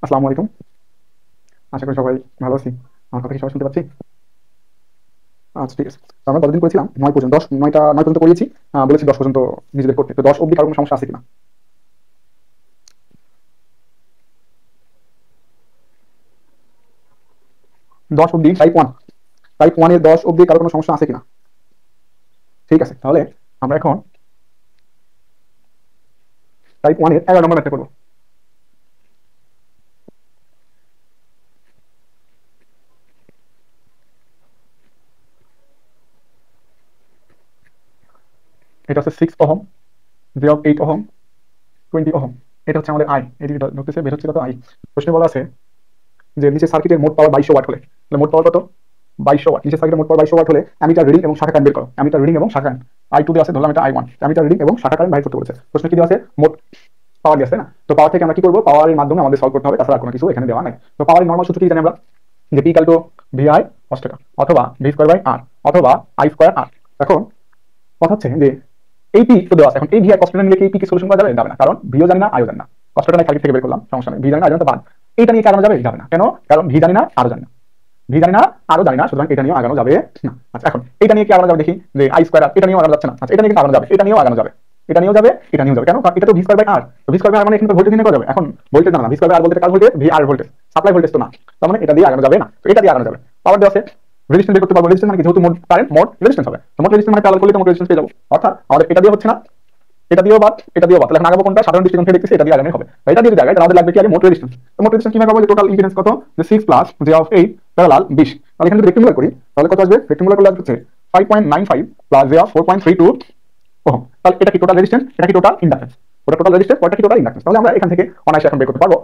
আসসালামু আলাইকুম। আশা করি সবাই ভালো আছি। আমার কথা কি সবাই শুনতে পাচ্ছি? আচ্ছা, ঠিক আছে। তো আমরা কতদিন করেছিলাম? 9 পর্যন্ত, 9 পর্যন্ত করিয়েছি। বলেছি 10 পর্যন্ত নিজেদের করতে। তো 10 অবধি কারো কোনো সমস্যা আছে কিনা? 10 অবধি টাইপ 1 এর 10 অবধি কারো কোনো সমস্যা আছে কিনা? ঠিক আছে, তাহলে আমরা এখন টাইপ 1 এর 11 নম্বর ম্যাথটা করবো। এটা হচ্ছে 6 ohm, J of 8 ohm, 20 ohm. এটা হচ্ছে আমাদের আই, এদিকে ঢুকতেছে, বের হচ্ছে কত আই। প্রশ্নে বলা আছে যে নিচে সার্কিটের মোট পাওয়ার 2200 ওয়াট হলে, তাহলে মোট পাওয়ার কত? 2200 ওয়াট। নিচে সার্কিটের মোট পাওয়ার 2200 ওয়াট হলে অ্যামিটার রিডিং এবং শাখা কারেন্ট বের করো। অ্যামিটার রিডিং এবং শাখা কারেন্ট I2 দিয়ে আছে, ধরলাম এটা I1। অ্যামিটার রিডিং এবং শাখা কারেন্ট বাইর করতে বলেছে। প্রশ্ন কি দেওয়া আছে? মোট পাওয়ার দিয়ে আছে না? তো পাওয়ার থেকে আমরা কি করবো? পাওয়ারের মাধ্যমে আমাদের সলভ করতে হবে, তাছাড়া কোনো কিছু এখানে দেওয়া নাই। তো পাওয়ারের নরমাল সূত্র কি জানি আমরা? যে P equal to VI cos theta অথবা ভি স্কয়ার বাই আর অথবা আই স্কয়ার আর। এখন কথা হচ্ছে যে এই পি তো দেওয়া আছে, এখন এই ভিআই কস থিটা নিয়ে কি পি কে সলিউশন করা যাবে? যাবে না, কারণ ভিও জানি না, আইও জানি না। কস থিটা সার্কিট থেকে বের করলাম, সমস্যা নেই। ভি জানি না, আইও জানি না, বাদ। এইটা নিয়ে কি আগানো যাবে? যাবে না। কেন? কারণ ভি জানি না, আরও জানি না। ভি জানি না, আরো জানি না, সুতরাং এটা নিয়েও আগানো যাবে না। আচ্ছা, এখন এটা নিয়ে কি আগানো যাবে দেখি? যে আই স্কয়ার আর, এটা নিয়েও আগানো যাচ্ছে না। আচ্ছা, এটা নিয়ে কিন্তু আগানো যাবে, এটা নিয়েও আগানো যাবে, এটা নিয়েও যাবে, এটা নিয়েও যাবে। কেন? কারণ এটা তো ভি স্কয়ার বাই আর। তো ভি স্কয়ার বাই আর মানে এখানে তো ভোল্টেজ নির্ণয় করা যাবে। এখন ভোল্টেজ না, ভি স্কয়ার বাই আর বলতে কার ভোল্টেজ? ভি আর ভোল্টেজ, সাপ্লাই ভোল্টেজ তো না। তার মানে এটা দিয়ে আগানো যাবে না, তো এটা দিয়ে আগানো যাবে। পাওয়ার দেওয়া আছে, রেজিস্ট্যান্স বের করতে পারবো। রেজিস্ট্যান্স মানে কি? যেহেতু মোট কারেন্ট মোট রেজিস্ট্যান্স হবে, তো মোট রেজিস্ট্যান্স মানে প্যারালাল করলে তো মোট রেজিস্ট্যান্স পেয়ে যাবো। অর্থাৎ আমাদের এটা দিয়ে হচ্ছে না, এটা দিয়েও বাদ, এটা দিয়েও বাদ। তাহলে এখন আগাবো কোনটা? সাধারণ দৃষ্টিকোণ থেকে দেখতেছি এটা দিয়ে আগানো হবে। এটা দিয়ে জায়গায় আমাদের লাগবে কি? আগে মোট রেজিস্ট্যান্স। তো মোট রেজিস্ট্যান্স কিভাবে পাবো? যে টোটাল ইম্পিডেন্স কত? যে 6 প্লাস জে অফ 8 প্যারালাল 20। তাহলে এখানে যদি রেক্টেঙ্গুলার করি তাহলে কত আসবে? রেক্টেঙ্গুলার করলে আসবে 5.95 প্লাস জে অফ 4.32 ওহম। তাহলে এটা কি টোটাল রেজিস্ট্যান্স, এটা কি টোটাল ইন্ডাকটেন্স? ওটা টোটাল রেজিস্ট্যান্স, ওটা কি টোটাল ইন্ডাকটেন্স। তাহলে আমরা এখান থেকে অনায়াসে এখন বের করতে পারবো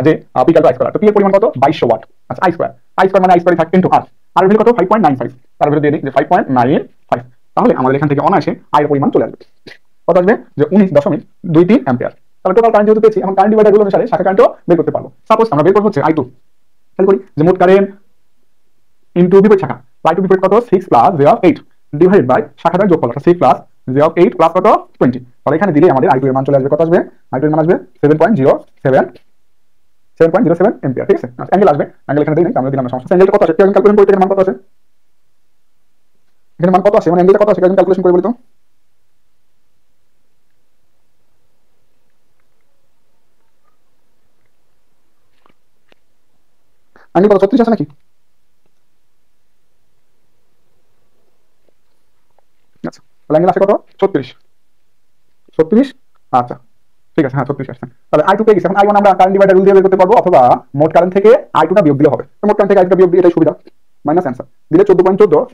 যে P equal two I square. তো পি এর পরিমাণ কত? 2200 ওয়াট। আচ্ছা, আই স্কয়ার, আই স্কয়ার মানে আই স্কয়ার থাকে ইনটু আর। আর এর ভ্যালু কত? 5.95। তার ভ্যালু দিয়ে দিই যে 5.95। তাহলে আমাদের এখান থেকে অনায়াসে আই এর পরিমাণ চলে আসবে। কত আসবে? যে 19.23 অ্যাম্পিয়ার। তাহলে টোটাল কারেন্ট যেহেতু পেয়েছি, এখন কারেন্ট ডিভাইডার রুল অনুসারে শাখা কারেন্টও বের করতে পারবো। সাপোজ আমরা বের করব হচ্ছে I2। তাহলে করি যে মোট কারেন্ট ইনটু বিপরীত শাখা। I2 বিপরীত কত? 6 plus J of 8 divided by শাখাটার যোগফল, অর্থাৎ 6 প্লাস জে অফ 8 প্লাস কত? 20। তাহলে এখানে দিলে আমাদের I2 এর মান চলে আসবে। কত আসবে? I2 এর মান আসবে 7.07 অ্যাম্পিয়ার। ঠিক আছে, অ্যাঙ্গেল আসবে, অ্যাঙ্গেল এখানে দেই নাই, আমরা দিলাম না, সমস্যা। অ্যাঙ্গেলটা কত আসে? কেউ ক্যালকুলেশন করে এখানে মান কত আসে? এখানে মান কত আসে মানে অ্যাঙ্গেলটা কত আসে? কেউ ক্যালকুলেশন করে বলি তো। অ্যাঙ্গেল কত? 36 আছে নাকি? আচ্ছা, তাহলে অ্যাঙ্গেল আসে কত? 36। 36। আচ্ছা, ঠিক আছে, হ্যাঁ 36 আসছে। তাহলে I2 পেয়ে গেছি। এখন I1 আমরা কারেন্ট ডিভাইডার রুল দিয়ে বের করতে পারবো, অথবা মোট কারেন্ট থেকে I2 টা বিয়োগ দিলে হবে। তো মোট কারেন্ট থেকে I2 টা বিয়োগ দিয়ে এটাই সুবিধা। মাইনাস অ্যান্সার দিলে 14.14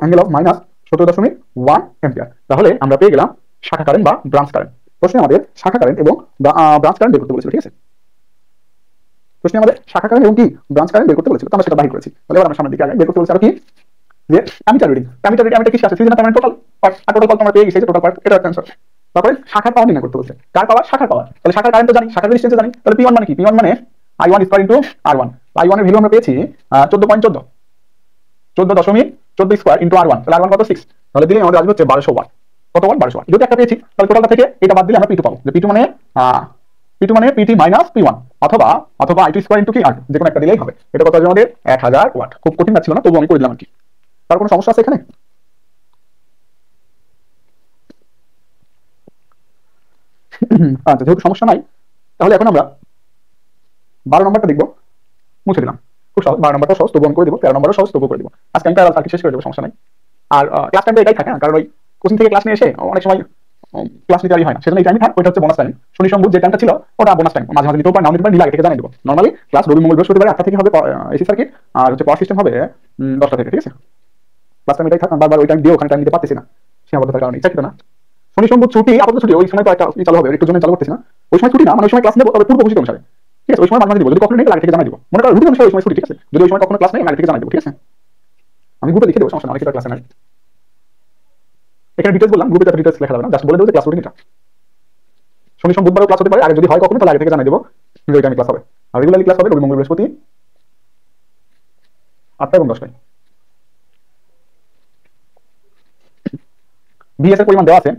অ্যাঙ্গেল অফ মাইনাস 17.1 অ্যাম্পিয়ার। তাহলে আমরা পেয়ে গেলাম শাখা কারেন্ট বা ব্রাঞ্চ কারেন্ট। প্রশ্নে আমাদের শাখা কারেন্ট এবং ব্রাঞ্চ কারেন্ট বের করতে বলেছিল। ঠিক আছে, প্রশ্নে আমাদের শাখা কারেন্ট এবং কি ব্রাঞ্চ কারেন্ট বের করতে বলেছিল, তো আমরা সেটা বাহির করেছি। তাহলে এবার আমরা সামনের দিকে আগে বের করতে বলেছি আর কি? যে অ্যামিটার রিডিং। অ্যামিটার রিডিং আমরা কি আসে? সিজনাল টাইম টোটাল পার্ট, আর টোটাল পার্ট আমরা পেয়ে গেছি, যে টোটাল পার্ট এটা একটা অ্যান্সার। তারপরে শাখার পাওয়ার নির্ণয় করতে বলছে। কার পাওয়ার? শাখার পাওয়ার। তাহলে শাখার কারেন্ট তো জানি, শাখার রেজিস্ট্যান্স জানি। তাহলে P1 মানে কি? P1 মানে I1 square into R1। I1 এর ভ্যালু আমরা পেয়েছি 14.14, 14 স্কয়ার ইনটু R1। তাহলে R1 কত? 6। তাহলে দিলে আমাদের আসবে হচ্ছে 1200 ওয়াট। কত ওয়াট? 1200 ওয়াট। যদি একটা পেয়েছি তাহলে টোটালটা থেকে এটা বাদ দিলে আমরা P2 পাবো। যে P2 মানে PT মাইনাস P1 অথবা অথবা I2 স্কয়ার ইনটু কি R2, যে কোনো একটা দিলেই হবে। এটা কত আসবে আমাদের? 1000 ওয়াট। খুব কঠিন লাগছিল না, তবু আমি করে দিলাম আর কি। তার কোনো সমস্যা আছে এখানে? আচ্ছা, যেহেতু সমস্যা নাই, তাহলে এখন আমরা 12 নম্বরটা দেখবো। মুছে দিলাম, খুব সহজ। 12 নম্বরটা সহজ, তবু আমি করে দেবো। 13 নম্বরও সহজ, তবু করে দেবো। আজকে আমি প্যারালাল সার্কিট শেষ করে দেবো, সমস্যা নাই। আর ক্লাস টাইমটা এটাই থাকে না, কারণ ওই কোচিং থেকে ক্লাস নিয়ে এসে অনেক সময় ক্লাস নিতে হয় না, সেজন্য এই টাইমই থাক। ওইটা হচ্ছে বোনাস টাইম। শনি সোম বুধ যে টাইমটা ছিল ওটা বোনাস টাইম। মাঝে মাঝে নিতেও পারে, নাও নিতে পারে, নিলে আগে থেকে জানিয়ে দেবো। নর্মালি ক্লাস রবি মঙ্গল বৃহস্পতিবার 8টা থেকে হবে এসি সার্কিট, আর হচ্ছে পাওয়ার সিস্টেম হবে 10টা থেকে। ঠিক আছে, ক্লাস টাইম এটাই থাক। বারবার ওই টাইম দিয়ে ওখানে টাইম নিতে পারতেছি না, সীমাবদ্ধতার কারণে। ইচ্ছা ছিল না। শনি সোম বুধ ছুটি, আপাতত ছুটি। ওই সময় তো একটা চালু হবে, একটু জন্য চালু করতেছি না। ওই সময় ছুটি না, মানে ওই সময় ক্লাস নেবো, তবে পূর্ব ঘোষিত অনুসারে। ঠিক আছে, ওই সময় মাঝে মাঝে দিব। যদি কখনো নেই তাহলে আগে থেকে জানাই দিব। মনে করো রুটিন অনুসারে ওই সময় ছুটি। ঠিক আছে, যদি ওই সময় কখনো ক্লাস নেই আমি আগে থেকে জানাই দেবো। ঠিক আছে, আমি গ্রুপে লিখে দেবো, সমস্যা না, অনেক ক্লাসে নাই। এখানে ডিটেলস বললাম, গ্রুপে তার ডিটেলস লেখা যাবে না, জাস্ট বলে দেবো যে ক্লাস রুটিন এটা। শনি সোম বুধবারও ক্লাস হতে পারে, আগে যদি হয় কখনো তাহলে আগে থেকে জানাই দেবো যে ওই টাইমে ক্লাস হবে। আর রেগুলারলি ক্লাস হবে রবি মঙ্গল বৃহস্পতি 8টা এবং 10টায়। ভিএস এর পরিমাণ দেওয়া আছে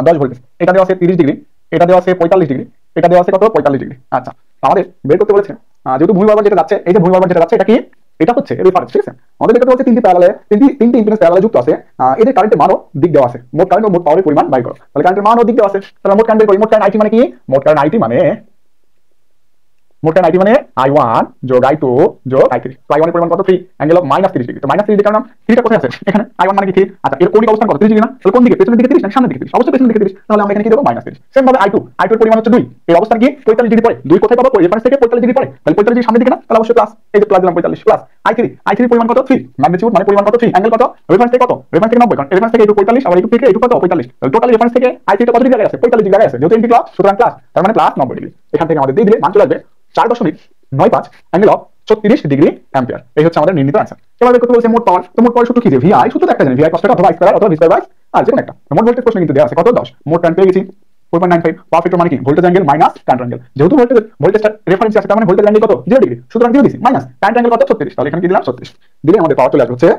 10 ভোল্ট। এটা দেওয়া আছে 30 ডিগ্রি, এটা দেওয়া আছে 45 ডিগ্রি, এটা দেওয়া আছে কত? 45 ডিগ্রি। আচ্ছা, আমাদের বের করতে বলেছে যেহেতু ভূমি বরাবর যেটা যাচ্ছে, এই যে ভূমি বরাবর যেটা যাচ্ছে এটা কি, এটা হচ্ছে রেফারেন্স, ঠিক আছে। আমাদের বের করতে বলছে তিনটি ইম্পিডেন্স প্যারালালে যুক্ত আছে, এদের কারেন্টের মানও দিক দেওয়া আছে, মোট কারেন্ট ও মোট পাওয়ারের পরিমাণ বাই করো। তাহলে কারেন্টের মানও দিক দেওয়া আছে, তাহলে মোট কারেন্ট বের করি। মোট কারেন্ট আইটি মানে কি, মোট কারেন্ট আইটি মানে I1 যোগ I2 যোগ I3। তো I1 এর পরিমাণ কত, 3 অ্যাঙ্গেল অফ -30 ডিগ্রি। তো -30 ডিগ্রি কারণ 3টা কোথায় আছে এখানে, I1 মানে কি 3। আচ্ছা এর কোণিক অবস্থান কত, 30 ডিগ্রি না, তাহলে কোন দিকে, পেছনের দিকে 30 না সামনের দিকে 30, অবশ্যই পেছনের দিকে 30। তাহলে আমরা এখানে কি দেব, -30। সেম ভাবে I2 এর পরিমাণ হচ্ছে 2, এর অবস্থান কি 45 ডিগ্রি পরে, 2 কোথায় পাবো, রেফারেন্স থেকে 45 ডিগ্রি পরে, তাহলে 45 ডিগ্রি সামনের দিকে না, তাহলে অবশ্যই প্লাস, এই যে প্লাস দিলাম 45 প্লাস I3 এর পরিমাণ কত, 3 ম্যাগনিটিউড মানে পরিমাণ কত, 3 অ্যাঙ্গেল কত, রেফারেন্স থেকে কত, রেফারেন্স থেকে 90, কারণ রেফারেন্স থেকে 45 আবার থেকে কত 45, তাহলে টোটালি রেফারেন্স থেকে I3 টা কত ডিগ্রি আছে, 45 ডিগ্রি আছে, যেহেতু এন্টি ক্লক সুতরাং প্লাস, তার মানে প্লাস 90 ডিগ্রি। এখান থেকে আমাদের দিয়ে দিলে মান চলে আসবে 4.95 অ্যাঙ্গেল অফ 36 ডিগ্রি অ্যাম্পিয়ার। এই হচ্ছে আমাদের নির্ণীত आंसर। এবার বের করতে বলছে মোট পাওয়ার। তো মোট পাওয়ার সূত্র কি, যে VI সূত্র তো একটা জানি, VI cos অথবা I স্কয়ার অথবা V স্কয়ার বাই আর যে কোনো একটা। মোট ভোল্টেজ প্রশ্ন কিন্তু দেওয়া আছে কত, 10। মোট কারেন্ট পেয়ে গেছি 4.95, পাওয়ার ফ্যাক্টর মানে কি, voltage angle minus current angle, যেহেতু ভোল্টেজটা রেফারেন্স আছে তার মানে ভোল্টেজ অ্যাঙ্গেল কত, 0 ডিগ্রি, সুতরাং দিয়ে দিছি মাইনাস কারেন্ট অ্যাঙ্গেল কত, 36, তাহলে এখানে কি দিলাম 36, দিলে আমাদের পাওয়ার চলে আসবে হচ্ছে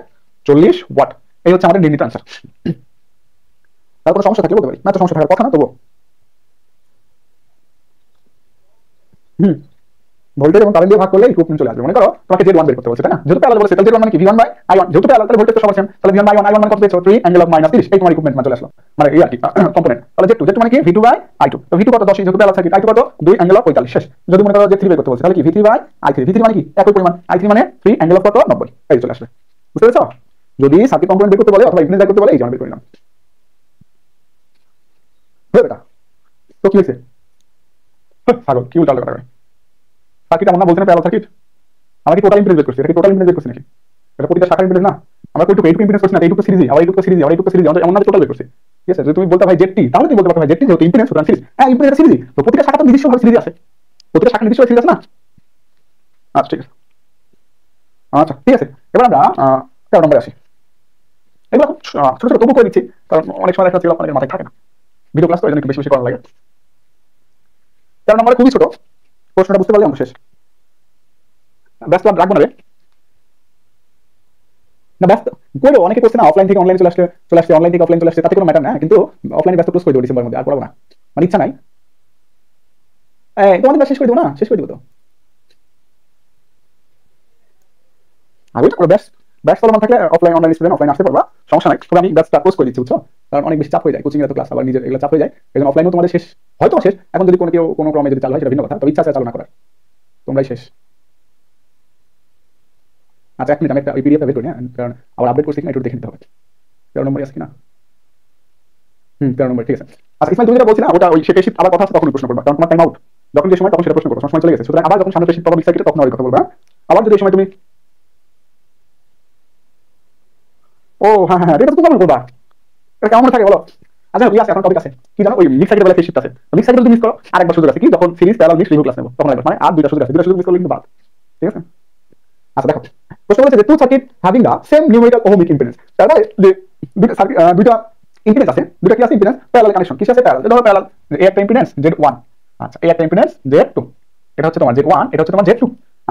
40 ওয়াট। এই হচ্ছে আমাদের নির্ণীত आंसर। তারপর সমস্যা থাকলে বলতে পারি, না তো সমস্যা থাকার কথা না তবু ভোল্টেজ এবং কারেন্ট দিয়ে ভাগ করলে ইকুইভ্যালেন্ট চলে আসবে। মনে করো তোমাকে Z1 বের করতে বলছে, তাই না, যেহেতু প্যারালাল বলেছে তাহলে Z1 মানে কি, V1 বাই I1, যেহেতু প্যারালাল তাহলে ভোল্টেজ তো সমান, তাহলে V1 বাই I1 মানে কত পেয়েছো, 3 অ্যাঙ্গেল অফ -30, এই তোমার ইকুইভ্যালেন্ট মান চলে আসলো, মানে এই আর কি কম্পোনেন্ট। তাহলে Z2 মানে কি, V2 বাই I2, তো V2 কত 10, যেহেতু প্যারালাল সার্কিট, I2 কত 2 অ্যাঙ্গেল অফ 45 শেষ। যদি মনে করো Z3 বের করতে বলছে তাহলে কি, V3 বাই I3, V3 মানে কি একই পরিমাণ, I3 মানে 3 অ্যাঙ্গেল অফ কত 90, এই চলে আসবে। বুঝতে পেরেছো? যদি সার্কিট কম্পোনেন্ট বের করতে বলে অথবা ইম্পিডেন্স বের করতে বলে, এই যে আমরা বের করলাম। হয়ে গেল। তো কি হয়েছে, পাগল কি উল্টা কথা, সার্কিট আমরা বলতে না প্যারালাল সার্কিট, আমরা কি টোটাল ইম্পিডেন্স বের করছি, এটা কি টোটাল ইম্পিডেন্স বের করছি নাকি, এটা প্রতিটা শাখার ইম্পিডেন্স না, আমরা কইটুকু এইটুকু ইম্পিডেন্স করছি না, এইটুকু সিরিজ আবার এইটুকু সিরিজ আবার এইটুকু সিরিজ, আমরা এমন না টোটাল বের করছি, ঠিক আছে। যদি তুমি বলতে ভাই ZT, তাহলে তুমি বলতে পারো ভাই ZT যেহেতু ইম্পিডেন্স সুতরাং সিরিজ, হ্যাঁ ইম্পিডেন্স সিরিজ, তো প্রতিটা শাখা তো নিজস্ব ভাবে সিরিজ আছে, প্রতিটা শাখা নিজস্ব সিরিজ আছে না। আচ্ছা ঠিক আছে, আচ্ছা ঠিক আছে। এবার আমরা 13 নম্বরে আসি। এগুলো ছোট ছোট তবু করে দিচ্ছি, কারণ অনেক সময় দেখা যাচ্ছে অনেকের মাথায় থাকে না, ভিডিও ক্লাস তো এজন্য একটু বেশি বেশি করা লাগে। 13 নম্বরে খুবই ছোট, প্রশ্নটা বুঝতে পারলে অঙ্ক শেষ। ব্যস্ত রাখবো না রে, না ব্যস্ত করবো, অনেকে করছে না অফলাইন থেকে অনলাইনে চলে আসছে অনলাইন থেকে অফলাইন চলে আসছে, তাতে কোনো ম্যাটার না, কিন্তু অফলাইনে ব্যস্ত ক্লোজ করে দেবো ডিসেম্বরের মধ্যে, আর পড়াবো না, মানে ইচ্ছা নাই। তোমাদের ব্যাস শেষ করে দেবো না, শেষ করে দেবো তো, আর ওইটা করো ব্যাস, ব্যাস চলমান থাকলে অফলাইন অনলাইন স্টুডেন্ট অফলাইন আসতে পারবা, সমস্যা নাই। তবে আমি ব্যাসটা ক্লোজ করে দিচ্ছি, বুঝছো, কারণ অনেক বেশি চাপ হয়ে যায়, কোচিং এর তো ক্লাস আবার নিজের এগুলো চাপ হয়ে যায়, এই জন্য অফলাইনেও তোমাদের শেষ, হয়তো শেষ, এখন যদি কেউ কোনো ক্রমে যদি চালু হয় সেটা ভিন্ন কথা, তবে ইচ্ছা আছে চালু না করার, তোমরাই শেষ। আচ্ছা 1 মিনিট আমি একটা ওই পিডিএফটা বের করি, কারণ আবার আপডেট করছি কিনা একটু দেখে নিতে হবে। 13 নম্বরে আছে কিনা, 13 নম্বর ঠিক আছে। আচ্ছা ইসমাইল তুমি যেটা বলছিলা ওটা ওই সেটা শিফট আবার কথা আছে তখন প্রশ্ন করবা, কারণ তোমার টাইম আউট যখন যে সময় তখন সেটা প্রশ্ন করো, সময় চলে গেছে, সুতরাং আবার যখন সামনে শিফট পাবো সার্কিটে তখন আর কথা বলবা। আবার যদি এই সময় তুমি ও হ্যাঁ হ্যাঁ এটা তো তুমি বলবা, এটা কেমন থাকে বলো। আচ্ছা ওই আছে এখন টপিক আছে কি জানো, ওই মিক্স সার্কিটে বলে ফেজ শিফট আছে, মিক্স সার্কিট যদি মিস করো আরেকবার সুযোগ আছে কি, যখন series parallel mix review class নেব তখন একবার, মানে আর দুইটা সুযোগ আছে, দুইটা সুযোগ মিস করলে কিন্তু বাদ, ঠিক আছে। আচ্ছা দেখো প্রশ্ন বলেছে যে two circuit having the same numerical ohmic impedance, তার মানে যে দুইটা সার্কিট দুইটা ইম্পিডেন্স আছে, দুইটা কি আছে ইম্পিডেন্স প্যারালাল কানেকশন, কি আছে প্যারালাল, ধরো প্যারালাল এই একটা ইম্পিডেন্স Z1, আচ্ছা এই একটা ইম্পিডেন্স Z2, এটা হচ্ছে তোমার Z1, এটা হচ্ছে তোমার Z2,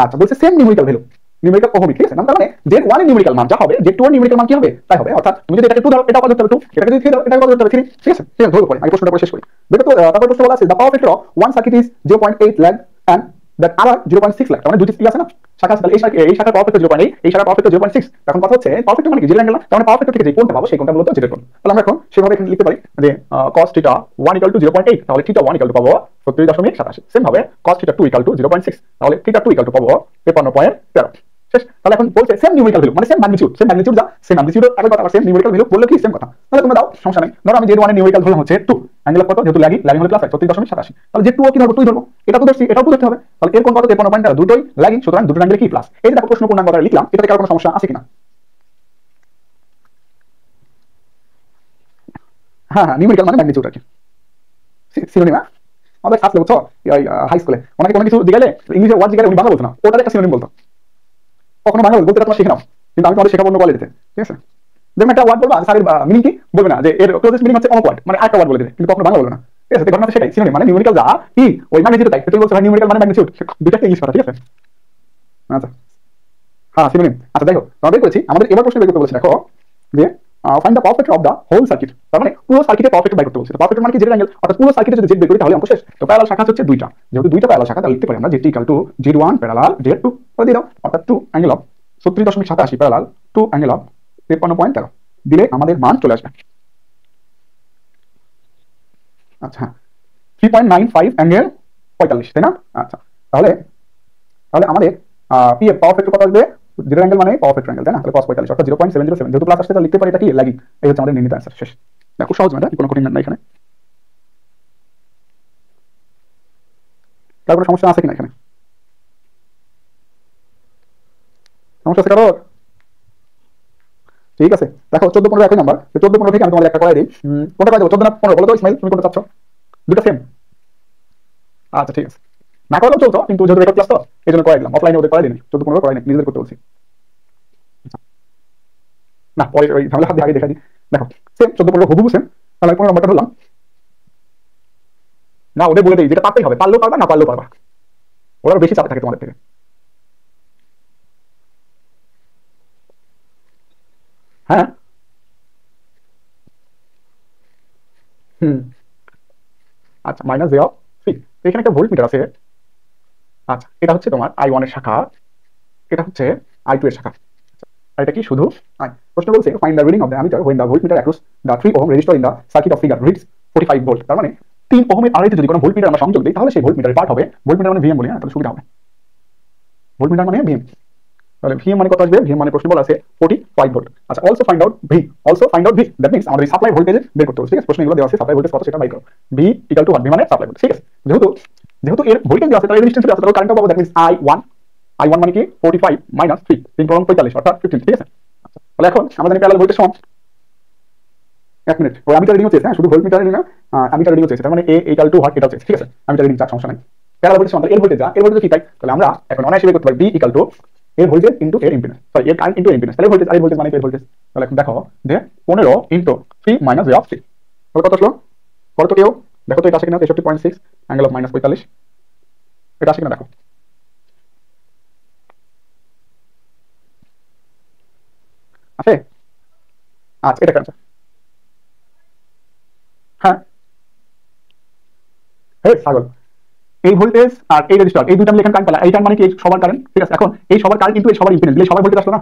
আচ্ছা বলছে same numerical value, numerical ohmic, ঠিক আছে। তার মানে Z1 এর নিউমেরিক্যাল মান যা হবে Z2 এর নিউমেরিক্যাল মান কি হবে তাই হবে, অর্থাৎ তুমি যদি এটাকে 2 ধরো এটা কত ধরতে হবে 2, এটাকে যদি 3 ধরো এটা কত ধরতে হবে 3, ঠিক আছে। ঠিক আছে ধরো পরে আমি প্রশ্নটা পরে শেষ করি। দেখো তো তারপর প্রশ্ন বলা আছে the power factor of one circuit is 0.8 lag and that other 0.6 lag, তার মানে দুটি আছে না শাখা আছে, এই শাখার পাওয়ার ফ্যাক্টর 0.8, এই শাখার পাওয়ার ফ্যাক্টর 0.6, এখন কথা হচ্ছে পাওয়ার ফ্যাক্টর মানে কি, জিরো অ্যাঙ্গেল না, তার মানে পাওয়ার ফ্যাক্টর থেকে যে কোণটা পাবো সেই কোণটা মূলত জেড কোণ। তাহলে আমরা এখন সেভাবে এখানে লিখতে পারি যে cos θ 1 = 0.8, তাহলে θ 1 = পাবো 37.87, সেম ভাবে cos θ 2 = 0.6, তাহলে θ 2 = পাবো 53.13 শেষ। তাহলে এখন বলছে সেম নিউমেরিক্যাল ভ্যালু মানে সেম ম্যাগনিটিউড যা সেম ম্যাগনিটিউড একই কথা, সেম নিউমেরিক্যাল ভ্যালু বললে কি সেম কথা, তাহলে তোমরা দাও সমস্যা নাই। ধরো আমি Z1 এর নিউমেরিক্যাল ভ্যালু হচ্ছে 2, অ্যাঙ্গেল কত, যেহেতু ল্যাগিং হলে প্লাস 36.87, তাহলে Z2 কি ধরবো 2 ধরবো, এটা তো ধরছি এটাও তো ধরতে হবে, তাহলে এর কোণ কত 53.13, দুটোই ল্যাগিং, সুতরাং দুটো অ্যাঙ্গেলে কি প্লাস। এই যে দেখো প্রশ্ন পূর্ণাঙ্গ আকারে লিখলাম, এটাতে কারো কোনো সমস্যা আছে কিনা। হ্যাঁ হ্যাঁ নিউমেরিক্যাল মানে ম্যাগনিটিউড আর কি, সিনোনিম। আমাদের ক্লাস বুঝছো হাই স্কুলে অনেকে কোনো কিছু দিগালে ইংলিশে ওয়ার্ড দিগালে উনি বাংলা বলতো না, ওটার একটা সিনোনিম বলতো, কখনো বাংলা বলতে তোমরা শিখে নাও, কিন্তু আমি তোমাদের শেখাবো অন্য কোয়ালিটিতে, ঠিক আছে। দেখবেন একটা ওয়ার্ড বলবা স্যারের মিনিং কি বলবে না, যে এর ক্লোজেস্ট মিনিং হচ্ছে অমুক ওয়ার্ড, মানে আরেকটা ওয়ার্ড বলে দেবে, কিন্তু কখনো বাংলা বলবে না, ঠিক আছে। ঘটনা সেটাই সিনোনিম মানে নিউমেরিক্যাল যা কি ওই ম্যাগনিটিউড তাই, তুমি বলছো ভাই নিউমেরিক্যাল মানে ম্যাগনিটিউড, দুইটা ইংলিশ কথা, ঠিক আছে। আচ্ছা হ্যাঁ সিনোনিম। আচ্ছা দেখো আমরা বের করেছি, আমাদের এবার প্রশ্ন বের করতে বলেছে, দেখো যে find the perfect of the whole circuit, তার মানে পুরো সার্কিটের পারফেক্ট বাই করতে বলছে। পারফেক্ট মানে কি জেড অ্যাঙ্গেল, অর্থাৎ পুরো সার্কিটে যদি জেড বের করি তাহলে অঙ্ক শেষ। তো প্যারালাল শাখা হচ্ছে দুইটা, যেহেতু দুইটা প্যারালাল শাখা তাহলে লিখতে পারি আমরা Z equal to Z1 parallel Z2 করে দিয়ে দাও, অর্থাৎ 2 angle of 36.87 parallel 2 angle of 53.13 দিলে আমাদের মান চলে আসবে। আচ্ছা 3.95 অ্যাঙ্গেল 45, তাই না? আচ্ছা তাহলে তাহলে আমাদের পি এর পাওয়ার ফ্যাক্টর কত আসবে? জিরো অ্যাঙ্গেল মানে পাওয়ার ফ্যাক্টর অ্যাঙ্গেল, তাই না? তাহলে cos 45 অর্থাৎ 0.707, যেহেতু প্লাস আসছে তাহলে লিখতে পারি এটা কি ল্যাগিং। এই হচ্ছে আমাদের নির্ণীত অ্যান্সার, শেষ। দেখো সহজ ম্যাথ, কোনো কঠিন ম্যাথ না এখানে। তার কোনো সমস্যা আছে কিনা এখানে? সমস্যা আছে কারো? ঠিক আছে, দেখো 14-15 একই নাম্বার। 14-15 থেকে আমি তোমাদের একটা করাই দিই। কোনটা করাই দেবো, 14 না 15 বলো তো ইসমাইল, তুমি কোনটা চাচ্ছ? দুটো সেম? আচ্ছা ঠিক আছে, না করালেও চলতো, কিন্তু যেহেতু রেকর্ড ক্লাস তো এই জন্য করাই দিলাম। অফলাইনে ওদের করাই দিই, 14-15 করাই দিই, নিজেদের করতে বলছি। না পরে ওই ঝামেলা হাত দিয়ে আগে দেখা দিই। দেখো সেম 14-15 হুবহু সেম, তাহলে 15 নাম্বারটা ধরলাম। না ওদের বলে দিই, যেটা পারতেই হবে, পারলেও পারবা না পারলেও পারবা, ওরা বেশি চাপে থাকে তোমাদের থেকে। হ্যাঁ হুম আচ্ছা মাইনাস জে অফ সি, এখানে একটা ভোল্ট মিটার আছে। আচ্ছা এটা হচ্ছে তোমার I1 এর শাখা, এটা হচ্ছে I2 এর শাখা। আর এটা কি শুধু আই? প্রশ্ন বলছে find the reading of the ammeter when the voltmeter across the 3 ohm resistor in the circuit of figure reads 45 volt. তার মানে 3 ওহমের আড়াইতে যদি কোনো ভোল্টমিটার আমরা সংযোগ দিই তাহলে সেই ভোল্টমিটারের পার্ট হবে, ভোল্টমিটার মানে ভিএম বলি, হ্যাঁ তাহলে সুবিধা হবে। ভোল্টমিটার মানে ভিএম, তাহলে ভিএম মানে কত আসবে? ভিএম মানে প্রশ্ন বলা আছে 45 ভোল্ট। আচ্ছা also find out V, also find out V, that means আমাদের সাপ্লাই ভোল্টেজ বের করতে হবে, ঠিক আছে? প্রশ্ন এগুলো দেওয়া আছে, সাপ্লাই ভোল্টেজ কত সেটা বের করো। ভি ইকুয়াল টু 1, ভি মানে সাপ্লাই ভোল্টেজ, ঠিক আছে? যেহেতু যেহেতু এর ভোল্টেজ দেওয়া আছে তাহলে রেজিস্ট্যান্স দেওয়া আছে, তাহলে কারেন্টটা পাবো, দ্যাট মিন্স I1 মানে কি 45 মাইনাস 3, 3 অর্থাৎ 15, ঠিক আছে? তাহলে এখন আমাদের প্যারালাল ভোল্টেজ সমান, এক মিনিট ওই আমিটার রিডিং হচ্ছে, হ্যাঁ শুধু ভোল্টমিটার রিডিং না, আমিটার রিডিং হচ্ছে, তার মানে এ ইকুয়াল টু হোয়াট এটা হচ্ছে, ঠিক আছে? আমিটার রিডিং চার সমস্যা নাই। প্যারালাল ভোল্টেজ সমান, এর ভোল্টেজ যা, এর ভোল্টেজ কি তাই, তাহলে আমরা এখন অনায়াসে বের করতে পারি বি ইকুয়াল টু এর ভোল্টেজ ইনটু এর ইম্পিডেন্স, সরি এর কারেন্ট ইনটু এর ইম্পিডেন্স, তাহলে ভোল্টেজ আর ভোল্টেজ মানে এর ভোল্টেজ। তাহলে এখন দেখো যে 15 ইনটু 3 মাইনাস জে অফ 3, তাহলে কত আসলো? কত তো কেউ দেখো তো এটা আসে কিনা? 63.6 অ্যাঙ্গেল অফ মাইনাস 45, এটা আসে কিনা দেখো। আছে? আচ্ছা এটা কেন? হ্যাঁ হে ছাগল, এই ভোল্টেজ আর এই রেজিস্টার এই দুইটা মিলে এখানে কারেন্ট পেলাম, এই টার্ম মানে কি সবার কারেন্ট, ঠিক আছে? এখন এই সবার কারেন্ট কিন্তু এই সবার ইম্পিডেন্স দিলে সবার ভোল্টেজ আসলো না?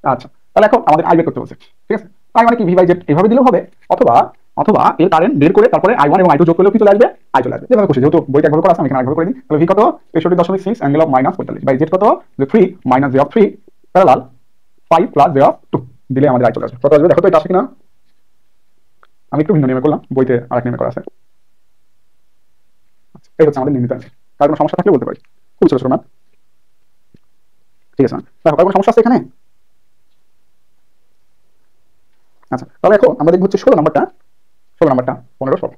আচ্ছা তাহলে এখন আমাদের আই বের করতে বলছে, ঠিক আছে? আই মানে কি ভি বাই জেড এভাবে দিলেও হবে, অথবা অথবা এর কারেন্ট বের করে তারপরে I1 এবং I2 যোগ করলেও কি চলে আসবে? আই চলে আসবে, যেভাবে খুশি, যেহেতু বইটা একভাবে করা আছে আমি এখানে একভাবে করে দিই। তাহলে ভি কত? 63.6 angle of minus 45 by Z কত? যে 3 minus J of 3 parallel 5 plus J of 2 দিলে আমাদের আই চলে আসবে। কত আসবে দেখো তো, এটা আসে কিনা? আমি একটু ভিন্ন নিয়মে করলাম, বইতে আরেক নিয়মে করা আছে। এই হচ্ছে আমাদের নির্ণীত অ্যান্সার। কার কোনো সমস্যা থাকলে বলতে পারি, খুব ছোট ছোট ম্যাথ, ঠিক আছে? দেখো কার কোনো সমস্যা আছে এখানে? আচ্ছা তাহলে এখন আমরা দেখব হচ্ছে 16 নাম্বারটা, 15 16।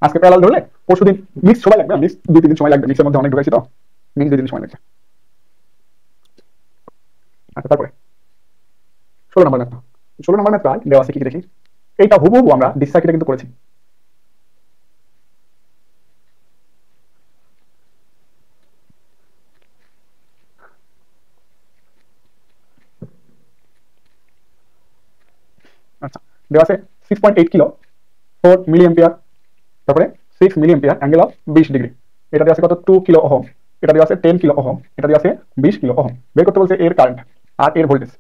আজকে প্যারালাল ধরলে পরশুদিন মিক্স সময় লাগবে, মিক্স 2-3 দিন সময় লাগবে, মিক্সের মধ্যে অনেক ঢুকাইছি তো, মিক্স 2 দিন সময় লাগবে। আচ্ছা তারপরে 16 নাম্বার ম্যাথ, 16 নাম্বার ম্যাথ দেওয়া আছে কি দেখি। এইটা হুবহু আমরা ডিসি সার্কিটে কিন্তু করেছি। আচ্ছা দেওয়া আছে 6.8 কিলো 4 মিলি এম্পিয়ার, তারপরে 6 milli ampere angle of 20 degree, এটা দেওয়া আছে কত? 2 কিলো ওহম, এটা দেওয়া আছে 10 কিলো ওহম, এটা দেওয়া আছে 20 কিলো ওহম। বের করতে বলছে এর কারেন্ট আর এর ভোল্টেজ,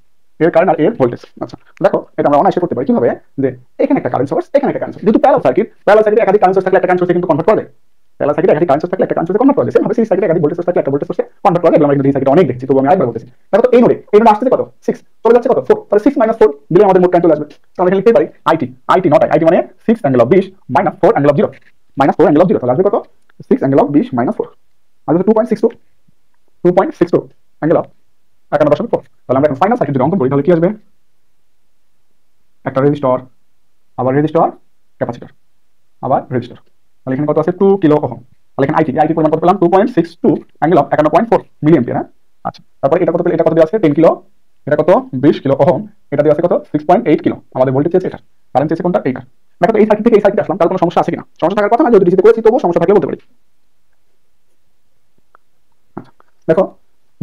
এর কারেন্ট আর এর ভোল্টেজ। আচ্ছা দেখো এটা আমরা অনায়াসে করতে পারি কিভাবে, যে এখানে একটা কারেন্ট সোর্স, এখানে একটা কারেন্ট সোর্স, যেহেতু প্যারালাল সার্কিট, প্যারালাল সার্কিটে একাধিক কারেন্ট সোর্স থাকলে একটা কারেন্ট সোর্সে কিন্তু কনভার্ট করে দেয়, প্যারালাল সার্কিটে একাধিক কারেন্ট সোর্স থাকলে একটা কারেন্ট সোর্সে কনভার্ট করে দেয়, সেভাবে সিরিজ সার্কিটে একাধিক ভোল্টেজ সোর্স থাকলে একটা ভোল্টেজ সোর্সে কনভার্ট করে দেয়। আমরা কিন্তু এই সার্কিটে অনেক দেখছি, তবু আমি আরেকবার বলতেছি। দেখো তো এই নোডে আসছে কত? 6, চলে যাচ্ছে কত? 4, তাহলে 6 মাইনাস 4 দিলে আমাদের মোট কারেন্ট চলে আসবে। তো আমরা এখানে লিখতে পারি আইটি, আইটি নট আইটি মানে 6 angle of 20 minus 4 angle of 0, minus 4 angle of 0, তাহলে আসবে কত? 6 অ্যাঙ্গেল অফ 20 মাইনাস 4 আসবে 2.62, 2.62 অ্যাঙ্গেল অফ 51.4। তাহলে আমরা এখন ফাইনাল সার্কিট যদি অঙ্কন করি তাহলে কি আসবে? একটা রেজিস্টর, আবার রেজিস্টর, ক্যাপাসিটর, আবার রেজিস্টর, তাহলে এখানে কত আছে? 2 কিলো ওহম। তাহলে এখানে আইটি পরিমাণ কত পেলাম? 2.62 অ্যাঙ্গেল অফ 51.4 মিলি এম্পিয়ার, হ্যাঁ? আচ্ছা তারপর এটা কত পেলে? এটা কত দেওয়া আছে? 10 কিলো, এটা কত? 20 কিলো ওহম, এটা দেওয়া আছে কত? 6.8 কিলো। আমাদের ভোল্টেজ চেয়েছে এটা, কারেন্ট চেয়েছে কোনটা? এইটা। দেখো তো এই সার্কিট থেকে এই সার্কিট আসলাম, তার কোনো সমস্যা আছে কিনা? সমস্যা থাকার কথা না, যদি ডিসিতে করেছি তবুও সমস্যা থাকলে বলতে পারি। আচ্ছা দেখো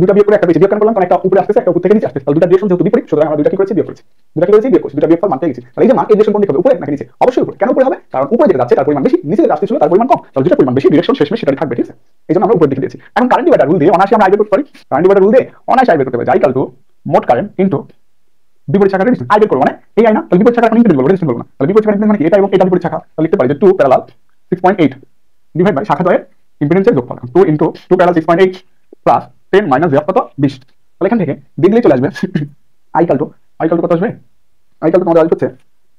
দুটা বিয়োগ করে একটা বেশি বিয়োগ কেন করলাম, কারণ একটা উপরে আসতেছে একটা উপর থেকে নিচে আসতেছে, তাহলে দুটা ডিরেকশন যেহেতু বিপরীত, সুতরাং আমরা দুটা কি করেছি, বিয়োগ করেছি। দুটা কি করেছি, বিয়োগ করেছি, দুটা বিয়োগফল মান পেয়ে গেছি। তাহলে এই যে মান, এই ডিরেকশন কোন দিকে হবে, উপরে নাকি নিচে? অবশ্যই উপরে। কেন উপরে হবে? কারণ উপরে যেটা যাচ্ছে তার পরিমাণ বেশি, নিচে যেটা আসতেছিল তার পরিমাণ কম, তাহলে যেটা পরিমাণ বেশি ডিরেকশন শেষমেশ সেটাই থাকবে, ঠিক আছে? এই জন্য আমরা উপরের দিকে দিয়েছি। এখন কারেন্ট ডিভাইডার রুল দিয়ে অনায়াসে আমরা আই বের করতে পারি। কারেন্ট ডিভাইডার রুল দিয়ে অনায়াসে আই বের করতে পারি। আই টু মোট কারেন্ট ইনটু বিপরীত শাখার রেজিস্ট্যান্স। আই বের করব মানে এই আই না, তাহলে বিপরীত শাখার ইম্পিডেন্স বলবো, রেজিস্ট্যান্স বলবো না। তাহলে বিপরীত শাখার ইম্পিডেন্স মানে কি? এটা এবং এটা বিপরীত শাখা, তাহলে লিখতে পারি যে 2 প্যারালাল 6.8 ডিভাইড বাই শাখা দ্বয়ের ইম্পিডেন্সের যোগফল। 2 ইনটু 2 প্যারালাল 6.8 প্লাস 10 মাইনাস কত 20। তাহলে এখান থেকে দেখলেই চলে আসবে আই টু কত আসবে? আই টু তোমাদের আসবে হচ্ছে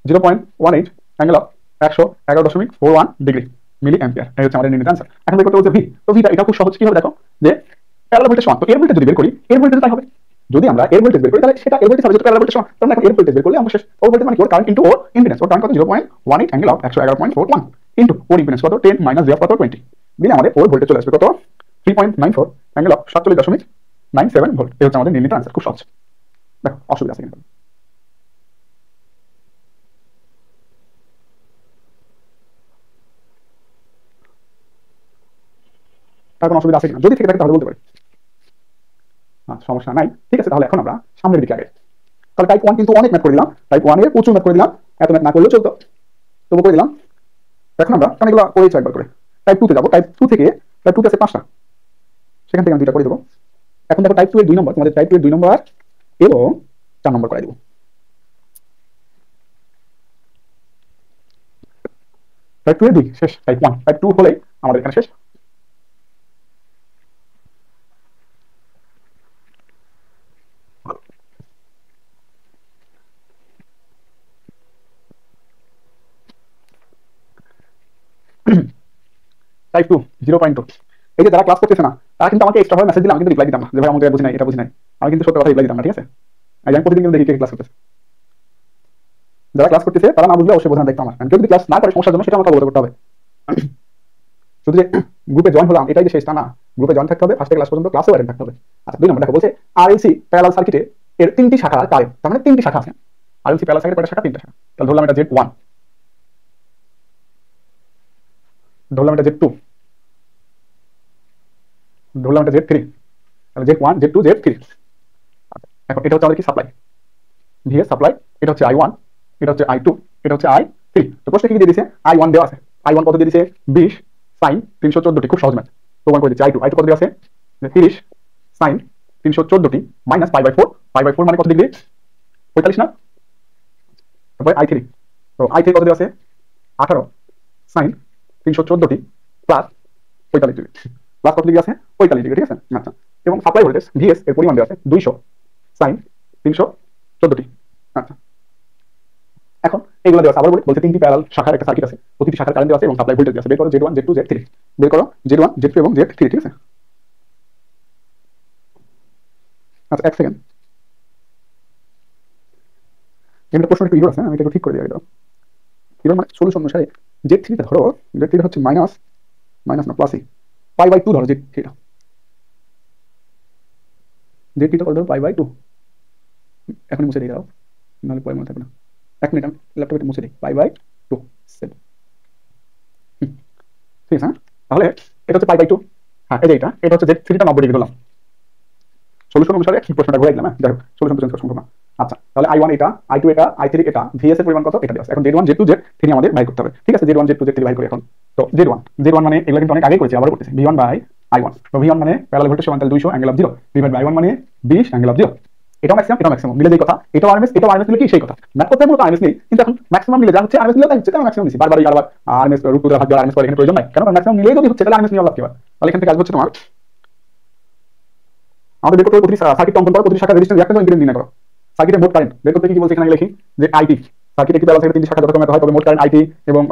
0.18 angle of 111.41 degree milli ampere. এই হচ্ছে আমাদের নির্ণীত आंसर। এখন দেখো তো ভি, তো ভিটা এটা খুব সহজ। কিভাবে দেখো যে প্যারালাল ভোল্টেজ সমান, তো এর ভোল্টেজ যদি বের করি, এর ভোল্টেজ তাই হবে। যদি আমরা এর ভোল্টেজ বের করি তাহলে সেটা এর ভোল্টেজ হবে, যেটা প্যারালাল ভোল্টেজ সমান। তাহলে এখন এর ভোল্টেজ বের করলে আমরা শেষ। ওর ভোল্টেজ মানে কি? ওর কারেন্ট ইনটু ওর ইম্পিডেন্স। ওর কারেন্ট কত? 0.18 angle of 111.41 into or impedance কত? 10 মাইনাস কত 20 দিলে আমাদের ওর ভোল্টেজ চলে আসবে কত? 3.94 অ্যাঙ্গেল অফ 47.97 ভোল্ট। এই হচ্ছে আমাদের নির্ণীত आंसर। খুব সহজ। দেখো অসুবিধা আছে কিন্তু। তার কোনো অসুবিধা আছে কিনা? যদি থেকে থাকে তাহলে বলতে পারি। সমস্যা নাই, ঠিক আছে। তাহলে এখন আমরা সামনের দিকে আগে। তাহলে টাইপ 1 কিন্তু অনেক ম্যাথ করে দিলাম, টাইপ 1 এর প্রচুর ম্যাথ করে দিলাম, এত ম্যাথ না করলেও চলতো, তবু করে দিলাম। এখন আমরা কারণ এগুলো করেছি একবার করে। টাইপ 2 তে যাবো। টাইপ 2 থেকে, টাইপ 2 তে আছে 5টা, সেখান থেকে আমি দুইটা করে দেবো। এখন দেখো টাইপ 2 এর 2 নম্বর, তোমাদের টাইপ 2 এর 2 নম্বর এবং 4 নম্বর করে দেবো। টাইপ 2 এর 2 শেষ, টাইপ 1 টাইপ 2 হলেই আমাদের এখানে শেষ। টাইপ 2 0.2। এই যে যারা ক্লাস করতেছে না তারা কিন্তু আমাকে এক্সট্রা ভাবে মেসেজ দিলে আমি কিন্তু রিপ্লাই দিতাম না, যে ভাই আমাদের বুঝি নাই, এটা বুঝি নাই। আমি কিন্তু সত্য কথা রিপ্লাই দিতাম না, ঠিক আছে? আমি প্রতিদিন কিন্তু দেখি কে ক্লাস করতেছে। যারা ক্লাস করতেছে তারা না বুঝলে অবশ্যই বোঝানো দেখতাম আমার। কেউ যদি ক্লাস না করে সমস্যার জন্য সেটা আমাকে অবগত করতে হবে। শুধু যে গ্রুপে জয়েন হলাম এটাই যে শেষ তা না, গ্রুপে জয়েন থাকতে হবে, ফার্স্ট থেকে ক্লাস পর্যন্ত ক্লাসেও অ্যাটেন্ড থাকতে হবে। আচ্ছা 2 নম্বর দেখো বলছে আরএলসি প্যারালাল সার্কিটে এর 3টি শাখা কারেন্ট, তার মানে 3টি শাখা আছে। আরএলসি প্যারালাল সার্কিটের কয়টা শাখা? 3টা শাখা। তাহলে ধরলাম এটা Z1, ধরলাম এটা Z2, ধরলাম এটা Z3। তাহলে Z1 Z2 Z3। আচ্ছা এখন এটা হচ্ছে আমাদের কি সাপ্লাই, ভিএস সাপ্লাই। এটা হচ্ছে I1, এটা হচ্ছে I2, এটা হচ্ছে I3। তো প্রশ্নে কি দিয়ে দিয়েছে? I1 দেওয়া আছে। I1 কত দিয়ে দিয়েছে? 20 sin 314টি। খুব সহজ ম্যাথ, প্রমাণ করে দিচ্ছি। I2 কত দেওয়া আছে? 30 sin 314টি মাইনাস π/4। π/4 মানে কত ডিগ্রি? 45 না? তারপরে I3, তো I3 কত দেওয়া আছে? 18 sin 314টি প্লাস 45 ডিগ্রি। প্লাস কত ডিগ্রি আছে? 45 ডিগ্রি, ঠিক আছে? আচ্ছা এবং সাপ্লাই ভোল্টেজ ভিএস এর পরিমাণ দেওয়া আছে 200 sin 314টি। আচ্ছা এখন এগুলো দেওয়া আছে। আবার বলছে 3টি প্যারালাল শাখার একটা সার্কিট আছে, প্রতিটি শাখার কারেন্ট দেওয়া আছে এবং সাপ্লাই ভোল্টেজ দেওয়া আছে। বের করো Z1 Z2 Z3। বের করো Z1 Z2 এবং Z3, ঠিক আছে? আচ্ছা এক সেকেন্ড, এখানে প্রশ্ন একটু ইরর আছে, আমি এটা একটু ঠিক করে দিই। এটা ইরর মানে সলিউশন অনুসারে Z3 তে ধরো, Z3 হচ্ছে মাইনাস না প্লাসই π/2 ধরো Z3 টা, Z3 টা ধরো π/2। এখন মুছে দিই দাও, নাহলে পরে মনে থাকবে না। এক মিনিট আমি ল্যাপটপে মুছে দিই। π/2 সেট, ঠিক আছে? তাহলে এটা হচ্ছে π/2। হ্যাঁ এই যে এটা হচ্ছে Z3 টা 90 ডিগ্রি ধরলাম। সলিউশন অনুসারে কি প্রশ্নটা ঘুরে দিলাম। হ্যাঁ যাই হোক, সলিউশন তো চেঞ্জ করা সম্ভব না। আচ্ছা তাহলে I1 এটা, I2 এটা, I3 এটা, VS এর পরিমাণ কত এটা দেওয়া আছে। এখন Z1 Z2 Z3 আমাদের বাই করতে হবে, ঠিক আছে? Z1 Z2 Z3 বাই করি এখন। তো Z1 মানে এগুলো কিন্তু অনেক আগে করেছি, আবার করতেছি। V1 বাই I1, তো V1 মানে প্যারালাল ভোল্টেজ সমান তাহলে 200 angle of 0 divide by I1 মানে 20 অ্যাঙ্গেল অফ 0। এটা ম্যাক্সিমাম মিলে যেই কথা, এটা আরএমএস, এটা আরএমএস মিলে কি সেই কথা। ম্যাথ করতে মূলত আরএমএস নেই, কিন্তু এখন ম্যাক্সিমাম মিলে যা হচ্ছে আরএমএস মিলে তাই হচ্ছে, তাই ম্যাক্সিমাম নিছি। বারবার আরএমএস রুট করে ভাগ দেওয়ার আরএমএস করে এখানে প্রয়োজন নাই, কারণ ম্যাক্সিমাম মিলেই যদি হচ্ছে তাহলে আরএমএস নিয়ে লাভ কি? তাহলে এখান থেকে আসবে হচ্ছে তোমার আমাদের বের করতে হবে প্রতিটি সার্কিট অঙ্কন করো, প্রতিটি শাখার রেজিস্ট্যান্স রিঅ্যাকট্যান্স ও ইম্পিডেন্স নির্ণয় করো। সার্কিটের মোট কারেন্ট বের করতে কি বলছে এখানে লিখি যে আইটি। সার্কিটে কি প্যারালাল সার্কিটের 3টি শাখা যথাক্রমে হয় তবে মোট কারেন্ট আইটি এবং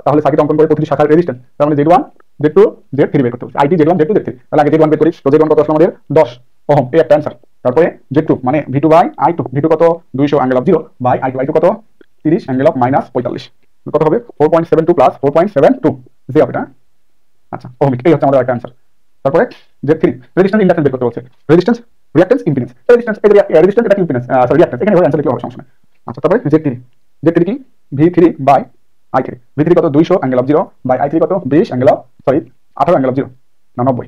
তাহলে সার্কিট অঙ্কন করে প্রতিটি শাখার রেজিস্ট্যান্স, তার মানে Z1 Z2 Z3 বের করতে হবে। আইটি Z1 Z2 Z3, তাহলে আগে Z1 বের করি। তো Z1 কত আসলে আমাদের 10 ওহম, এই একটা आंसर। তারপরে Z2 মানে V2 বাই I2, V2 কত 200 angle of 0 by I2, I2 কত 30 অ্যাঙ্গেল অফ -45, কত হবে 4.72 প্লাস 4.72 যে হবে এটা। আচ্ছা ওহমিক, এই হচ্ছে আমাদের একটা आंसर। তারপরে Z3 রেজিস্ট্যান্স ইন্ডাকট্যান্স বের করতে বলছে। Resistance reactance impedance, resistance resistance এটা ইম্পিডেন্স সরি রিঅ্যাকট্যান্স, এখানে आंसर কি হবে সমস্যা নেই। আচ্ছা তারপরে Z3 কি V3 বাই I3, V3 কত 200 অ্যাঙ্গেল অফ 0 বাই I3 কত 20 অ্যাঙ্গেল অফ 18 অ্যাঙ্গেল অফ 0 না 90।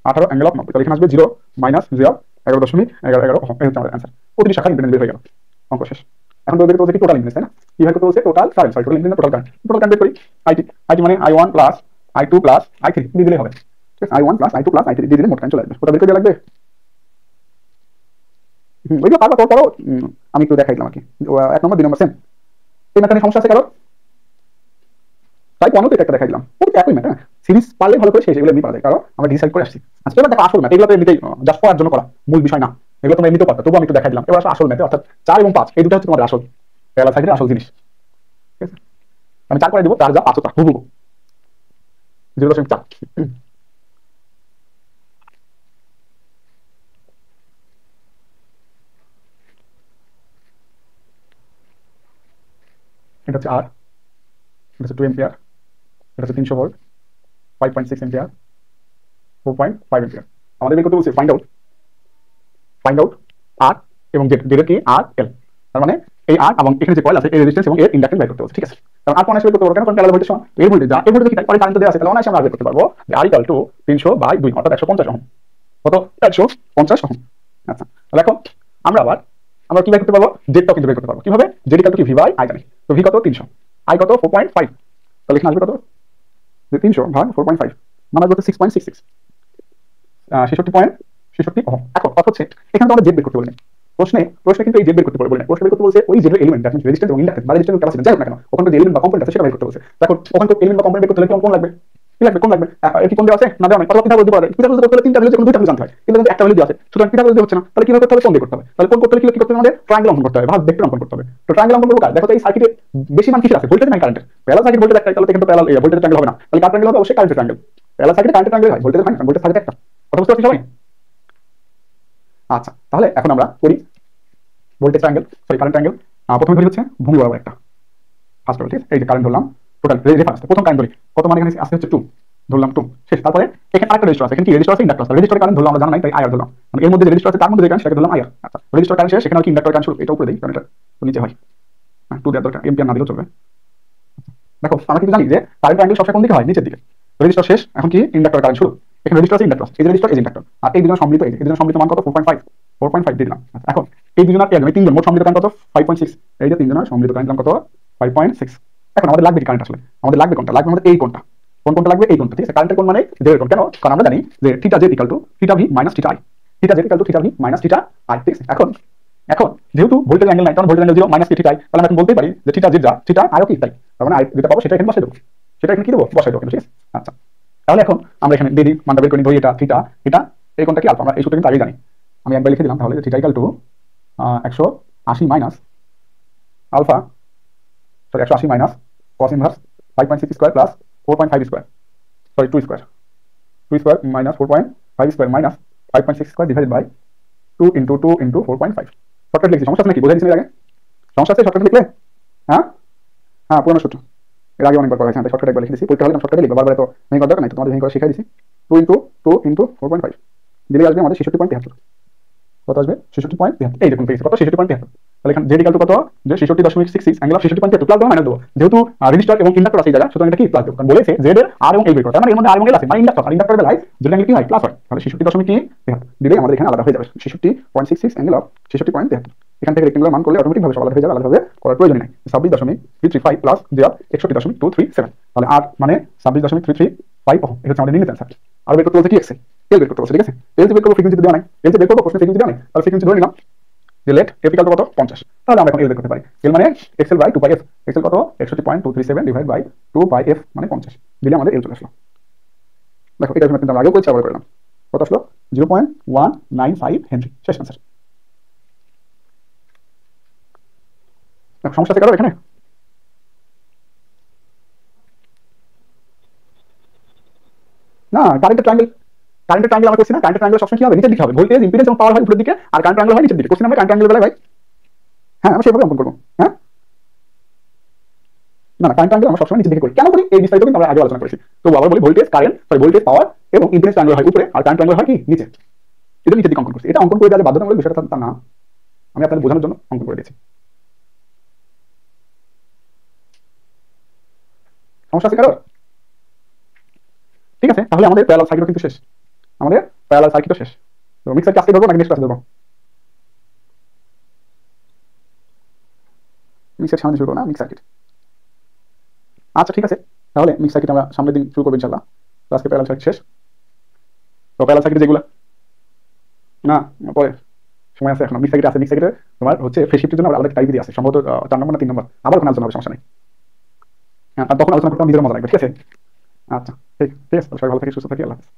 18 অ্যাঙ্গেল অফ 90। তাহলে এখানে আসবে 0 মাইনাস 0.11 ওহম। এই হচ্ছে আমাদের অ্যান্সার। প্রতিটি শাখার ইম্পিডেন্স বের হয়ে গেল, অঙ্ক শেষ। এখন তো বের করতে কি টোটাল ইম্পিডেন্স, তাই না? কি ভাবে করতে বলছে? Total current, sorry total impedance, total current. Total current বের করি। আইটি, আইটি মানে I1 plus I2 plus I3 দিয়ে দিলেই হবে। ঠিক আছে, I1 plus I2 plus I3 দিয়ে দিলে মোট কারেন্ট চলে আসবে। ওটা বের করে লাগবে। ওইগুলো পারবা, তোর পরও আমি একটু দেখাই দিলাম আর কি। 1 নম্বর 2 নম্বর সেম। এই ম্যাথে সমস্যা আছে কারো? তাই পনেরোতে একটা দেখাই দিলাম, ওটা একই ম্যাথ। সিরিজ পারলে ভালো করে শেষ, এগুলো এমনি পারা যায়, কারণ আমরা ডিসাইড করে আসছি। আজকে এবার দেখো আসল ম্যাথ, এগুলো তো এমনিতেই জাস্ট পড়ার জন্য করা, মূল বিষয় না। এগুলো তোমরা এমনিতেও পারবে, তবুও আমি একটু দেখাই দিলাম। এবার আসল ম্যাথে, অর্থাৎ 4 এবং 5 এই দুটো হচ্ছে তোমাদের আসল প্যারালাল সার্কিটের আসল জিনিস। ঠিক আছে, আমি 4 করে দিব, 4 যা 5 তা হুবহু 0.4। এটা হচ্ছে আর, এটা হচ্ছে 2 এম্পিয়ার, এটা হচ্ছে 300 ভোল্ট, 5.6 এম্পিয়ার, 4.5 এম্পিয়ার। আমাদের বের করতে বলছে ফাইন্ড আউট আর এবং জেড, জেড কি আর এল। তার মানে এই আর এবং এখানে যে কয়েল আছে এর রেজিস্ট্যান্স এবং এর ইন্ডাকট্যান্স বের করতে বলছে। ঠিক আছে, কারণ আর কোন আসলে করতে পারবো কেন? কারণ প্যারালাল ভোল্টেজ সমান, এর ভোল্টেজ যা, এর ভোল্টেজ কি তাই পরে কারেন্ট দেওয়া আছে, তাহলে অনায়াসে আমরা বের করতে পারবো যে আর ইকুয়াল টু 300/2 অর্থাৎ 150 ওহম। কত? 150 ওহম। আচ্ছা, দেখো আমরা কি বের করতে পারবো? জেডটাও কিন্তু বের করতে পারবো। কিভাবে? জেড ইকুয়াল টু কি? ভি বাই আই জানি। তো ভি কত? 300, আই কত? 4.5। তাহলে এখানে আসবে কত? যে 300 ভাগ 4.5 মানে আসবে 6.66, 66.66 ওহম। এখন কথা হচ্ছে এখানে তো আমরা জেড বের করতে বললেন, প্রশ্নে কিন্তু এই জেড বের করতে বলবেন, প্রশ্ন বের করতে বলছে ওই জেডের এলিমেন্ট, দ্যাট মিন্স রেজিস্ট্যান্স এবং ইন্ডাকট্যান্স বা রেজিস্ট্যান্স ক্যাপাসিট্যান্স যাই হোক না কেন, ওখানে যে এলিমেন্ট বা কম্পোনেন্ট আছে সেটা বের করতে বলছে। দেখো ওখানে তো এলিমেন্ট বা কম্পোনেন্ট বের করতে হলে কোন লাগবে? কি লাগবে? কোন লাগবে? কি কোন দেওয়া আছে না দেওয়া নাই? কত কিভাবে বলতে পারে? কিভাবে করতে হলে তিনটা ভ্যালু, কোন দুইটা ভ্যালু জানতে হয়, কিন্তু একটা ভ্যালু দেওয়া আছে, সুতরাং কিভাবে বলতে হচ্ছে না, তাহলে কিভাবে করতে হবে? কোন দিয়ে করতে হবে। তাহলে কোন করতে হলে কি করতে হবে? আমাদের ট্রায়াঙ্গেল অঙ্কন করতে হবে বা ভেক্টর অঙ্কন করতে হবে। তো ট্রায়াঙ্গেল অঙ্কন করব কার? দেখো তো এই সার্কিটে বেশি মান কিসের আছে? ভোল্টেজ নাই কারেন্টের। প্যারালাল সার্কিট ভোল্টেজ একটাই, তাহলে কিন্তু প্যারালাল ভোল্টেজ ট্রায়াঙ্গেল হবে না, তাহলে কার ট্রায়াঙ্গেল হবে? অবশ্যই কারেন্টের ট্রায়াঙ্গেল। প্যারালাল সার্কিটে কারেন্টের ট্রায়াঙ্গেল হয়, ভোল্টেজ হয় না, ভোল্টেজ সার্কিট একটা। কথা বুঝতে পারছিস সবাই? আচ্ছা, তাহলে এখন আমরা করি voltage triangle, sorry current triangle. প্রথমে ধরি হচ্ছে ভূমি বরাবর একটা ফার্স্ট অফ অল। ঠিক আছে, এই যে কারেন্ট ধরলাম, টোটাল রেফারেন্স প্রথম কারেন্ট ধরি কত, মানে এখানে আসছে হচ্ছে 2, ধরলাম 2 শেষ। তারপরে এখানে আরেকটা রেজিস্টার আছে, এখানে কি রেজিস্টার আছে? ইন্ডাক্টর আছে। রেজিস্টার কারেন্ট ধরলাম আমরা জানা নাই, তাই আইআর ধরলাম, মানে এর মধ্যে যে রেজিস্টার আছে তার মধ্যে যে কারেন্ট সেটাকে ধরলাম আইআর। আচ্ছা, রেজিস্টার কারেন্ট শেষ, সেখানে কি ইন্ডাক্টর কারেন্ট শুরু, এটা উপরে দেই কারণ এটা তো নিচে হয়। 2 দেওয়ার দরকার, এম্পিয়ার না দিলেও চলবে। দেখো আমরা কিন্তু জানি যে কারেন্ট ট্রায়াঙ্গেল সবসময় কোন দিকে হয়? নিচের দিকে। রেজিস্টার শেষ, এখন কি ইন্ডাক্টর কারেন্ট শুরু। এখানে রেজিস্টার আছে, ইন্ডাক্টর আছে, এই রেজিস্টার এই ইন্ডাক্টর, আর এই দুজন সম্মিলিত, এই দুজন সম্মিলিত মান কত? 4.5 দিয়ে দিলাম। এখন এই দুজনের মানে তিনজন মোট সম্মিলিত কারেন্ট কত? 5.6। এই যে তিনজনের সম্মিলিত কারেন্ট কত? 5.6। এখন আমাদের লাগবে কি কারেন্ট? আসলে আমাদের লাগবে কোনটা? লাগবে আমাদের এই কোনটা। কোনটা লাগবে? এই কোনটা। ঠিক আছে, কারেন্টের কোন মানে জেড কোন। কেন? কারণ আমরা জানি যে theta Z equal to theta V minus theta I, theta Z equal to theta V minus theta I. ঠিক আছে, এখন এখন যেহেতু ভোল্টেজ অ্যাঙ্গেল নাই, কারণ ভোল্টেজ অ্যাঙ্গেল 0 মাইনাস কি থিটা আই, তাহলে আমি এখন বলতেই পারি যে থিটা জেড যা, থিটা আইও কি তাই। তার মানে আই যেটা পাবো সেটা এখানে বসাই দেবো, সেটা এখানে কি দেবো? বসাই দেবো। ঠিক আছে, আচ্ছা তাহলে এখন আমরা এখানে দিই মানটা বের করে নিই, এটা থিটা, এটা এই কোনটা কি আলফা, আমরা এই সূত্র কিন্তু আগেই জানি। আমি একবার লিখে দিলাম, তাহলে theta equal to 180 minus alpha, sorry 180 minus cos inverse 5.6 square plus 4.5 square, sorry 2 square, 2 square minus 4.5 square minus 5.6 square divided by 2 into 2 into 4.5। Shortcut লিখছি, সমস্যা আছে নাকি? বোঝাই দিচ্ছি এর আগে, সমস্যা আছে শর্টকাট লিখলে? হ্যাঁ হ্যাঁ, পুরনো সূত্র, এর আগে অনেকবার করা হয়েছে, শর্টকাট একবার লিখে দিচ্ছি। পরীক্ষা হলে শর্টকাটে লিখবো, বারবার তো ভেঙে করার দরকার নাই, তো তোমাদের ভেঙে করে শিখাই দিচ্ছি। 2 ইনটু 2 ইনটু 4.5 দিলে আসবে আমাদের 66.73। কত আসবে? 66.73। এই দেখুন পেয়েছি কত? 66.73। তাহলে এখানে জেড ইকুয়াল টু কত? যে 66.66 অ্যাঙ্গেল অফ 66.73 প্লাস দেবো মাইনাস দেবো, যেহেতু রেজিস্টার এবং ইন্ডাক্টর আছে এই জায়গা, সুতরাং এটা কি প্লাস দেবো, কারণ বলেছে জেড এর আর এবং এই বের করতে, মানে এর মধ্যে আর এবং এল আছে, মানে ইন্ডাক্টর, আর ইন্ডাক্টরের বেলায় জেড অ্যাঙ্গেল কি হয়? প্লাস হয়। তাহলে 66.73 দিলে আমাদের এখানে আলাদা হয়ে যাবে 66.66 অ্যাঙ্গেল অফ 66.73। এখান থেকে রেক্টেঙ্গুলার মান করলে অটোমেটিক ভাবে আলাদা হয়ে যাবে, আলাদাভাবে করার প্রয়োজন নেই। 26.335 প্লাস যে 61.237, তাহলে আর মানে 26.335 ওহম। এটা হচ্ছে আমাদের নির্ণীত অ্যান্সার। আর বের করতে বলতে কি এক্সেল, এল বের করতে বলছে। ঠিক আছে, এল যে বের করবো, ফ্রিকোয়েন্সি দেওয়া নাই, এল যে বের করবো প্রশ্নে ফ্রিকোয়েন্সি দেওয়া নাই, তাহলে ফ্রিকোয়েন্সি ধরে নিলাম যে লেট এফ ইকুয়াল টু কত? 50। তাহলে আমরা এখন এল বের করতে পারি। এল মানে XL by 2 pi F, XL কত? 61.237 ডিভাইড বাই 2 পাই এফ মানে 50 দিলে আমাদের এল চলে আসলো। দেখো এটা কিন্তু আমরা আগেও করেছি, আবার করলাম, কত আসলো? 0.195 হেনরি। শেষ আনসার। সমস্যা আছে কারো এখানে? না, কারেন্টের ট্রায়াঙ্গেল আমরা করছি না। কারেন্টের ট্রায়াঙ্গেল সবসময় কি হবে? নিচের দিকে হবে। ভোল্টেজ ইম্পিডেন্স এবং পাওয়ার হয় উপরের দিকে, আর কারেন্ট ট্রায়াঙ্গেল হয় নিচের দিকে। কোশ্চেন আমরা কারেন্ট ট্রায়াঙ্গেল বেলায় ভাই, হ্যাঁ আমরা সেভাবে অঙ্কন করবো। হ্যাঁ না না, কারেন্ট ট্রায়াঙ্গেল আমরা সবসময় নিচের দিকে করি। কেন করি এই বিস্তারিত কিন্তু আমরা আগে আলোচনা করেছি। তো আবার বলি, ভোল্টেজ কারেন্ট, সরি ভোল্টেজ পাওয়ার এবং ইম্পিডেন্স ট্রায়াঙ্গেল হয় উপরে, আর কারেন্ট ট্রায়াঙ্গেল হয় কি নিচে। এটা নিচের দিকে অঙ্কন করছি। এটা অঙ্কন করে দেওয়া বাধ্যতামূলক বিষয়টা তা না, আমি আপনাদের বোঝানোর জন্য অঙ্কন করে দিয়েছি। সমস্যা আছে কারো? ঠিক আছে, তাহলে আমাদের প্যারালাল সার্কিটও কিন্তু শেষ। আমাদের প্যারালাল সার্কিটও শেষ। তো মিক্স সার্কিট আজকে ধরবো নাকি নেক্সট ক্লাসে ধরবো? মিক্সার সামনে শুরু করবো না, মিক্স সার্কিট। আচ্ছা ঠিক আছে, তাহলে মিক্স সার্কিট আমরা সামনের দিন শুরু করবো ইনশাল্লাহ। তো আজকে প্যারালাল সার্কিট শেষ। তো প্যারালাল সার্কিট যেগুলো না পরে সময় আছে, এখন মিক্স সার্কিট আছে। মিক্স সার্কিটে তোমার হচ্ছে ফেজ শিফটের জন্য আলাদা একটা টাইপ দিয়ে আছে, সম্ভবত 4 নম্বর না 3 নম্বর, আবার ওখানে আলোচনা হবে, সমস্যা নেই। হ্যাঁ, আর তখন আলোচনা করতে আমার নিজের মজা লাগবে, ঠিক আছে? আচ্ছা ঠিক ঠিক আছে, সবাই ভালো থাকি, সুস্থ থাকি, আল্লাহ হাফেজ।